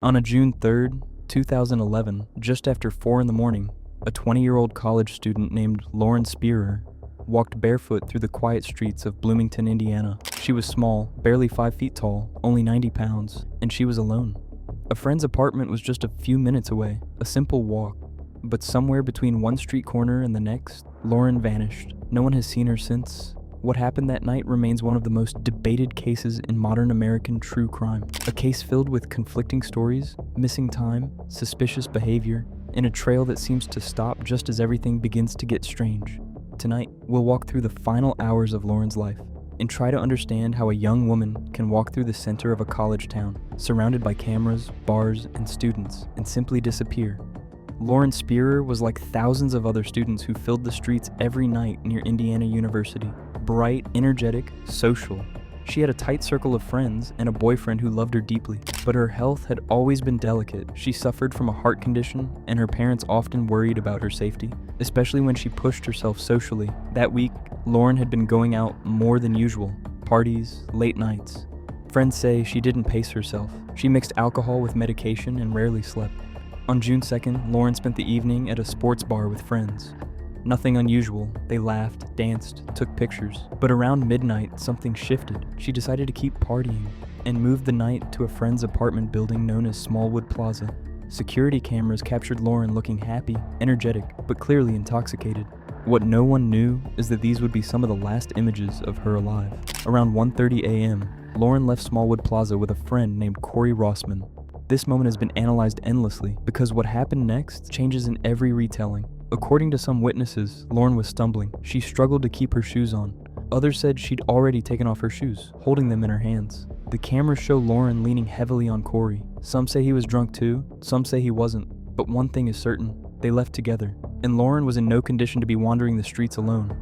On a June 3rd, 2011, just after 4 in the morning, a 20-year-old college student named Lauren Spierer walked barefoot through the quiet streets of Bloomington, Indiana. She was small, barely 5 feet tall, only 90 pounds, and she was alone. A friend's apartment was just a few minutes away, a simple walk. But somewhere between one street corner and the next, Lauren vanished. No one has seen her since. What happened that night remains one of the most debated cases in modern American true crime. A case filled with conflicting stories, missing time, suspicious behavior, and a trail that seems to stop just as everything begins to get strange. Tonight, we'll walk through the final hours of Lauren's life and try to understand how a young woman can walk through the center of a college town, surrounded by cameras, bars, and students, and simply disappear. Lauren Spierer was like thousands of other students who filled the streets every night near Indiana University. Bright, energetic, social. She had a tight circle of friends and a boyfriend who loved her deeply. But her health had always been delicate. She suffered from a heart condition, and her parents often worried about her safety, especially when she pushed herself socially. That week, Lauren had been going out more than usual. Parties, late nights. Friends say she didn't pace herself. She mixed alcohol with medication and rarely slept. On June 2nd, Lauren spent the evening at a sports bar with friends. Nothing unusual. They laughed, danced, took pictures. But around midnight, something shifted. She decided to keep partying and moved the night to a friend's apartment building known as Smallwood Plaza. Security cameras captured Lauren looking happy, energetic, but clearly intoxicated. What no one knew is that these would be some of the last images of her alive. Around 1:30 a.m., Lauren left Smallwood Plaza with a friend named Corey Rossman. This moment has been analyzed endlessly because what happened next changes in every retelling. According to some witnesses, Lauren was stumbling. She struggled to keep her shoes on. Others said she'd already taken off her shoes, holding them in her hands. The cameras show Lauren leaning heavily on Corey. Some say he was drunk too, some say he wasn't. But one thing is certain, they left together, and Lauren was in no condition to be wandering the streets alone.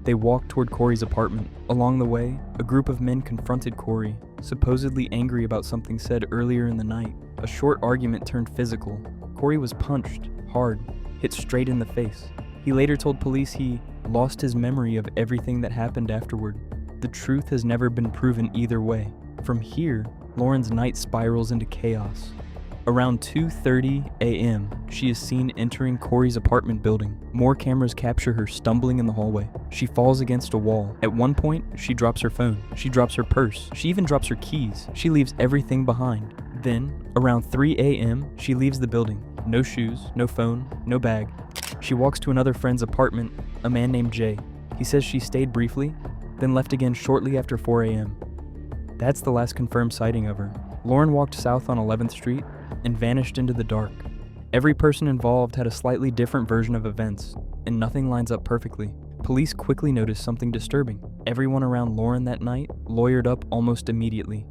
They walked toward Corey's apartment. Along the way, a group of men confronted Corey, supposedly angry about something said earlier in the night. A short argument turned physical. Corey was punched, hard, hit straight in the face. He later told police he lost his memory of everything that happened afterward. The truth has never been proven either way. From here, Lauren's night spirals into chaos. Around 2:30 a.m., she is seen entering Corey's apartment building. More cameras capture her stumbling in the hallway. She falls against a wall. At one point, she drops her phone. She drops her purse. She even drops her keys. She leaves everything behind. Then, around 3 a.m., she leaves the building. No shoes, no phone, no bag. She walks to another friend's apartment, a man named Jay. He says she stayed briefly, then left again shortly after 4 a.m. That's the last confirmed sighting of her. Lauren walked south on 11th Street and vanished into the dark. Every person involved had a slightly different version of events, and nothing lines up perfectly. Police quickly noticed something disturbing. Everyone around Lauren that night lawyered up almost immediately,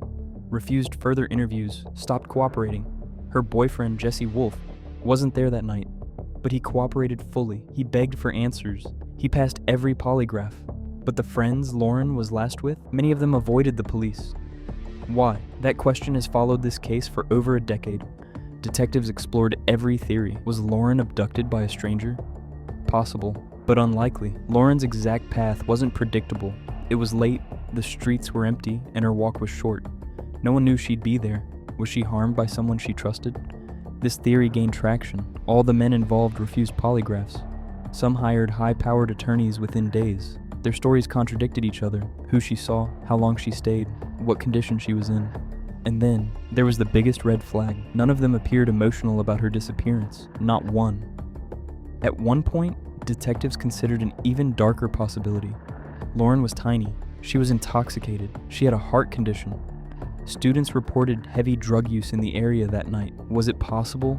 refused further interviews, stopped cooperating. Her boyfriend, Jesse Wolfe, wasn't there that night, but he cooperated fully. He begged for answers. He passed every polygraph. But the friends Lauren was last with, many of them avoided the police. Why? That question has followed this case for over a decade. Detectives explored every theory. Was Lauren abducted by a stranger? Possible, but unlikely. Lauren's exact path wasn't predictable. It was late, the streets were empty, and her walk was short. No one knew she'd be there. Was she harmed by someone she trusted? This theory gained traction. All the men involved refused polygraphs. Some hired high-powered attorneys within days. Their stories contradicted each other. Who she saw, how long she stayed, what condition she was in. And then, there was the biggest red flag. None of them appeared emotional about her disappearance. Not one. At one point, detectives considered an even darker possibility. Lauren was tiny. She was intoxicated. She had a heart condition. Students reported heavy drug use in the area that night. Was it possible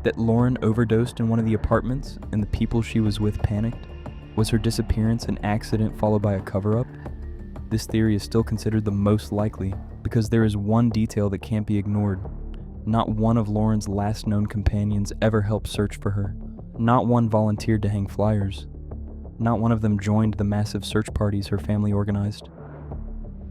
that Lauren overdosed in one of the apartments and the people she was with panicked? Was her disappearance an accident followed by a cover-up? This theory is still considered the most likely because there is one detail that can't be ignored. Not one of Lauren's last known companions ever helped search for her. Not one volunteered to hang flyers. Not one of them joined the massive search parties her family organized.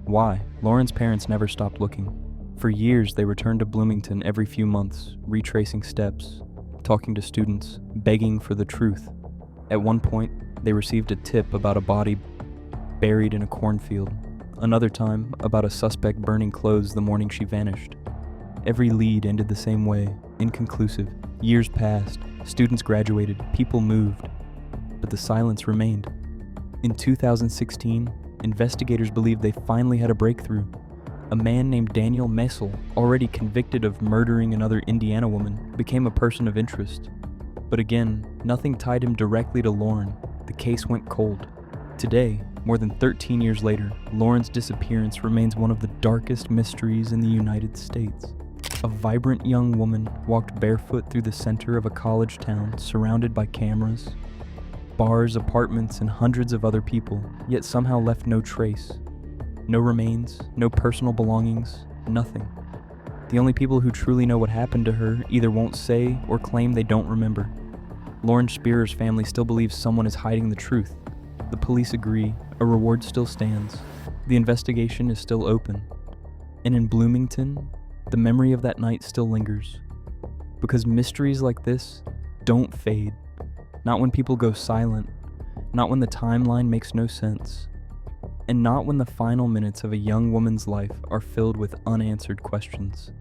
Why? Lauren's parents never stopped looking. For years, they returned to Bloomington every few months, retracing steps, talking to students, begging for the truth. At one point, they received a tip about a body buried in a cornfield. Another time, about a suspect burning clothes the morning she vanished. Every lead ended the same way, inconclusive. Years passed, students graduated, people moved, but the silence remained. In 2016, investigators believed they finally had a breakthrough. A man named Daniel Messel, already convicted of murdering another Indiana woman, became a person of interest. But again, nothing tied him directly to Lauren. The case went cold. Today, more than 13 years later, Lauren's disappearance remains one of the darkest mysteries in the United States. A vibrant young woman walked barefoot through the center of a college town surrounded by cameras, bars, apartments, and hundreds of other people, yet somehow left no trace. No remains, no personal belongings, nothing. The only people who truly know what happened to her either won't say or claim they don't remember. Lauren Spierer's family still believes someone is hiding the truth. The police agree, a reward still stands. The investigation is still open. And in Bloomington, the memory of that night still lingers. Because mysteries like this don't fade. Not when people go silent, not when the timeline makes no sense, and not when the final minutes of a young woman's life are filled with unanswered questions.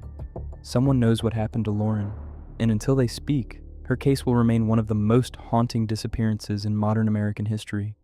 Someone knows what happened to Lauren, and until they speak, her case will remain one of the most haunting disappearances in modern American history.